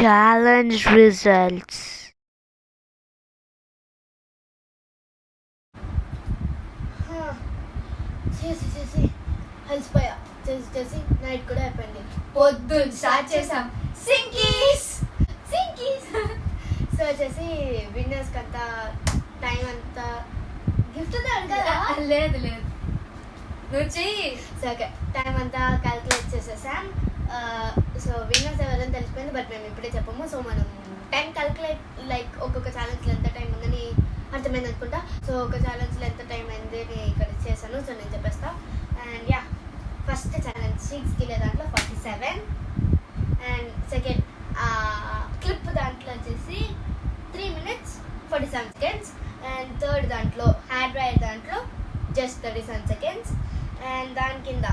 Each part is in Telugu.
challenge results. చేసి అలసిపోయా చేసి నైట్ కూడా అయిపోయింది. పొద్దున్న స్టార్ట్ చేసాం సింకీస్ సో వచ్చేసి విన్నర్స్కి అంతా టైం అంతా గిఫ్ట్ కదా. లేదు నువ్వు చెయ్యి. సో ఓకే, టైం అంతా క్యాల్కులేట్ చేసేసాం. సో విన్నర్స్ ఎవరైనా తెలిసిపోయింది, బట్ మేము ఇప్పుడే చెప్పము. సో మనం టైం క్యాల్కులేట్ లైక్ ఒక్కొక్క ఛాలెంజ్లో ఎంత టైం ఉందని అర్థమైంది అనుకుంటా. సో ఒక ఛాలెంజ్లో ఎంత టైం అయింది నేను ఇక్కడ చేశాను. సో నేను చెప్పేస్తా. అండ్ యా, ఫస్ట్ ఛాలెంజ్ 6 దాంట్లో 47 అండ్ సెకండ్ క్లిప్ దాంట్లో వచ్చేసి 3 minutes 47 seconds అండ్ థర్డ్ దాంట్లో హ్యాడ్ డ్రైయర్ దాంట్లో జస్ట్ 37 seconds అండ్ దాని కింద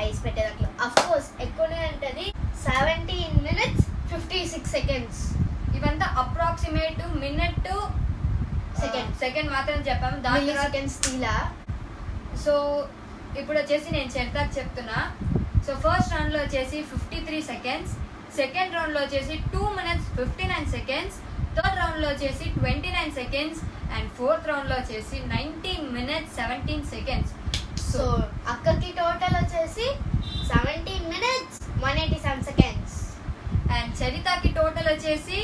ఐస్ పెట్టే దాంట్లో అఫ్ కోర్స్ ఎక్కువనే ఉంటుంది 17 minutes 56 seconds. ఇవంతా అప్రాక్సిమేట్ మినిట్ సెకండ్ మాత్రం చెప్పాము. దాని సెకండ్స్ తీలా. సో ఇప్పుడు వచ్చేసి నేను చెప్తున్నా. సో ఫస్ట్ రౌండ్లో వచ్చేసి 53 seconds, సెకండ్ రౌండ్లో వచ్చేసి 2 minutes 59 seconds, థర్డ్ రౌండ్లో వచ్చేసి 29 seconds అండ్ ఫోర్త్ రౌండ్లో వచ్చేసి 19 minutes 17 seconds. సో అక్కకి టోటల్ వచ్చేసి 17 minutes 187 seconds అండ్ చరితకి టోటల్ వచ్చేసి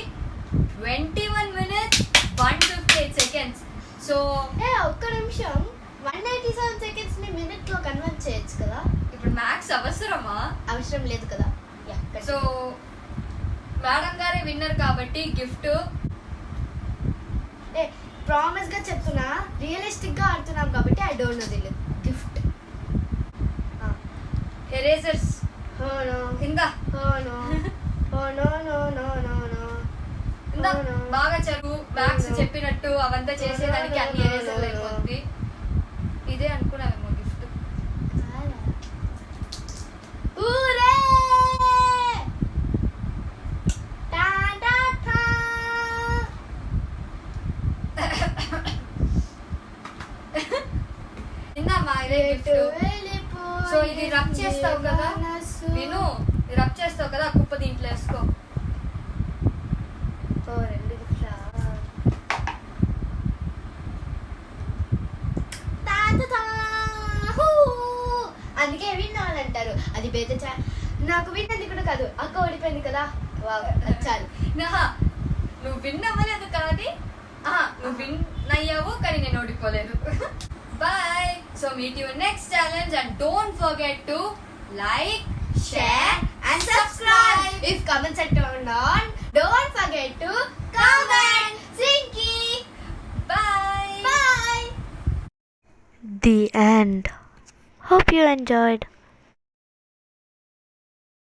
21 minutes 158 seconds. సో ఒక్క నిమిషం 187 seconds ని మినిట్ లో కన్వర్ట్ చేయొచ్చు కదా. ఇప్పుడు మ్యాథ్స్ అవసరమా? అవసరం లేదు కదా. సో మేడం గారే విన్నర్ కాబట్టి గిఫ్ట్ ప్రామిస్ గా చెప్తున్నా, రియలిస్టిక్ గా ఆడుతున్నాం కాబట్టి ఐ డోంట్ నో దిల్ గిఫ్ట్ ఎరేజర్స్. ఇందా బాగా చదువు, మ్యాథ్స్ చెప్పినట్టు అవంతా చేసేదానికి అన్ని ఎరేజర్లు అయిపోతుంది. ఇదే అనుకున్నావేమో గిఫ్ట్. ఇందమ్మా ఇదే గిఫ్ట్. సో ఇది రబ్ చేస్తావు కదా, విను, రబ్ చేస్తావు కదా, కుప్ప దీంట్లో వేసుకో. అందుకే విన్ అవ్వాలంటారు. అది బేద నాకు విన్నది కూడా కాదు, అక్క ఓడిపోయింది కదా. చాలు, నువ్వు విన్ అవ్వలేదు కాదు, నువ్వు విన్ అయ్యావు కానీ నేను ఓడిపోలేదు. Bye. So meet you in next challenge and don't forget to like, share and subscribe. If comments are turned on, don't forget to comment. Zinky. Bye. Bye. The end. Hope you enjoyed.